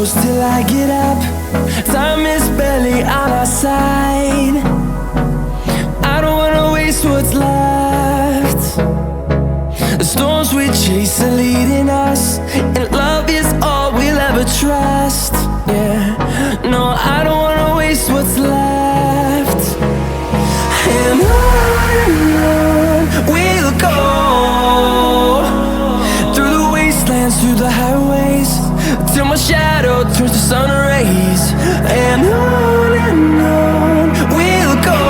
close till I get up. Time is barely on our side. I don't wanna waste what's left. The storms we chase are leading us, and love is all we'll ever trust. Yeah, no, I don't wanna waste what's left. And on we'll go, through the wastelands, through the highways, till my shadow turns to sun rays. And on we'll go,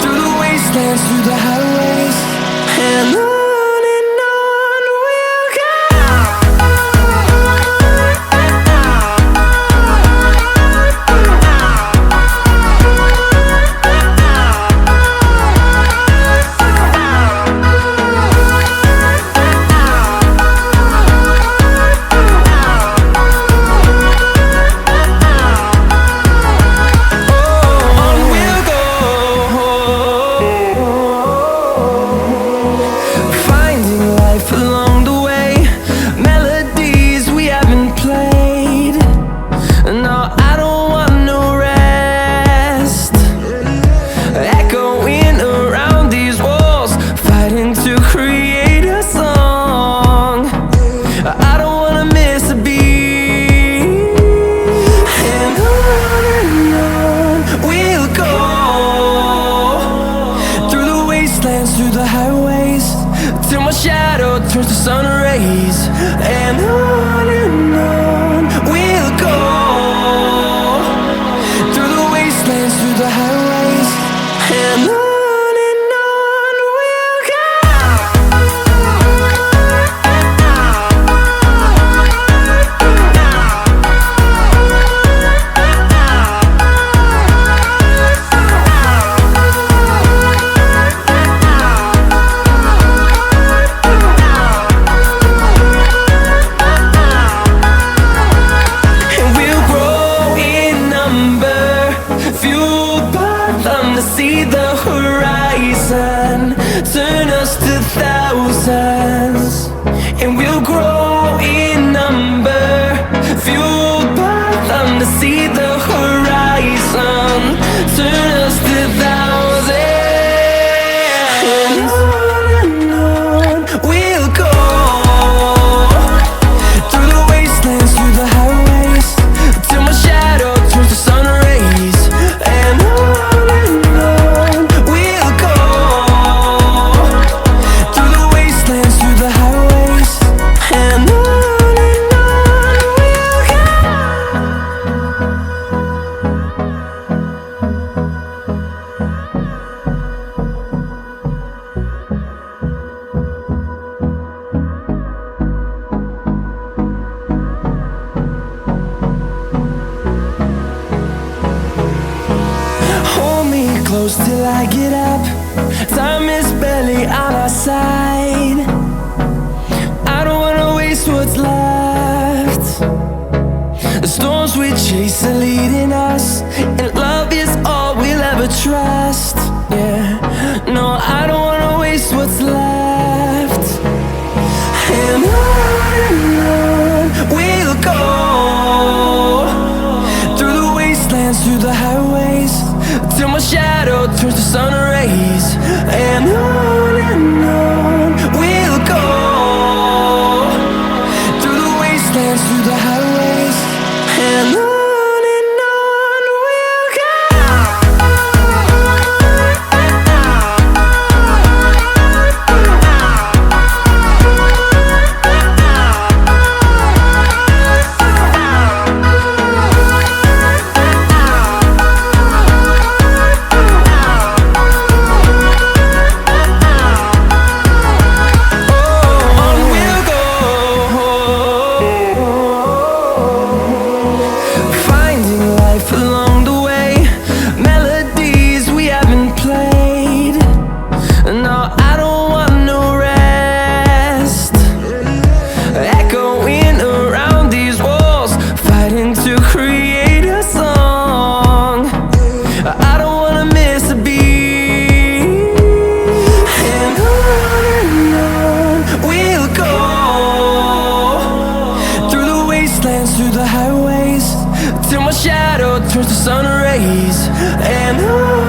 through the wastelands, through the highways, and on we'll go. Through the highways, till my shadow turns to sun rays. And on we'll go, through the wastelands, through the highways, and on we'll go. See the horizon, turn us to thousands, and we'll grow in number, fueled by them. To see the horizon, turn us to thousands, and on we'll go, through the wastelands, through the highways, till my shadow turns to sun rays. And close till I get up. Time is barely on our side. I don't wanna waste what's left. The storms we chase are leading us, and love is all we'll ever trust. Yeah, no, I don't wanna waste what's left. And on we'll go, through the wastelands, through the highways, till my shadow turns to sun rays. And on we'll go, through the wastelands, through the highways, and on we'll go. the highways till my shadow turns to sun rays. And